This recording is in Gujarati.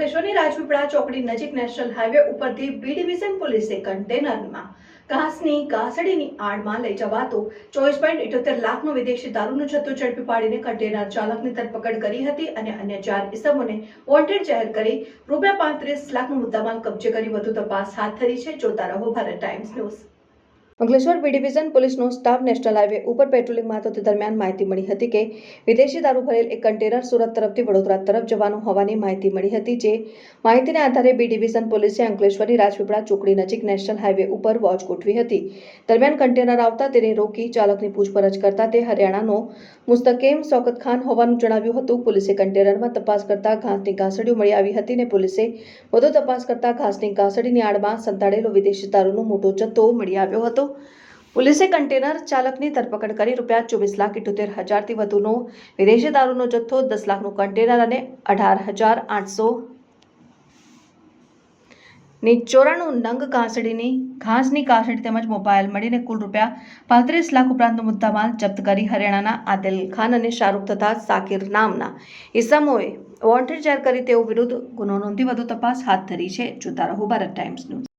અંકલેશ્વરની રાજપીપળા ચોકડી નજીક નેશનલ હાઈવે ઉપરથી બી ડિવિઝન પોલીસે કન્ટેનરમાં ઘાસની ગાસડીની આડમાં લઈ જવાતો 24.78 લાખનો વિદેશી દારૂનો જથ્થો ઝડપી પાડીને કન્ટેનર ચાલકની ધરપકડ કરી હતી અને અન્ય 4 ઇસમોને વોન્ટેડ જાહેર કરી ₹35 લાખનો મુદ્દામાલ કબજે કરી વધુ તપાસ હાથ ધરી છે। જોતા રહો Bharat Times News. Ankleshwar B division પોલીસનો સ્ટાફ નેશનલ હાઈવે ઉપર પેટ્રોલિંગમાં હતો તે દરમિયાન માહિતી મળી હતી કે વિદેશી દારૂ ભરેલ એક કન્ટેનર સુરત તરફથી વડોદરા તરફ જવાનું હોવાની માહિતી મળી હતી। જે માહિતીને આધારે બી ડિવિઝન પોલીસે અંકલેશ્વરની રાજપીપળા ચોકડી નજીક નેશનલ હાઈવે ઉપર વોચ ગોઠવી હતી। દરમિયાન કન્ટેનર આવતા તેને રોકી ચાલકની પૂછપરછ કરતા તે હરિયાણાનો મુસ્તકેમ શૌકત ખાન હોવાનું જણાવ્યું હતું। પોલીસે કન્ટેનરમાં તપાસ કરતા ઘાસની ગાસડીઓ મળી આવી હતી અને પોલીસે વધુ તપાસ કરતા ઘાસની ગાસડીની આડમાં સંતાડેલો વિદેશી દારૂનો મોટો જથ્થો મળી આવ્યો હતો। પોલીસે કન્ટેનર ચાલકની ધરપકડ કરી ₹24,78,000થી વધુનો વિદેશી દારૂનો જથ્થો, 10 લાખનું કન્ટેનર અને 18,800 ની 94 નંગ ઘાસની ગાસડી તેમજ મોબાઈલ મળીને કુલ ₹35 લાખ ઉપરાંતનો મુદ્દામાલ જપ્ત કરી હરિયાણાના આદિલ ખાન અને શાહરૂખ તથા સાકિર નામના ઇસમોએ વોન્ટેડ જાહેર કરી તેઓ વિરુદ્ધ ગુનો નોંધી વધુ તપાસ હાથ ધરી છે। જોતા રહો ભારત ટાઈમ્સ ન્યૂઝ।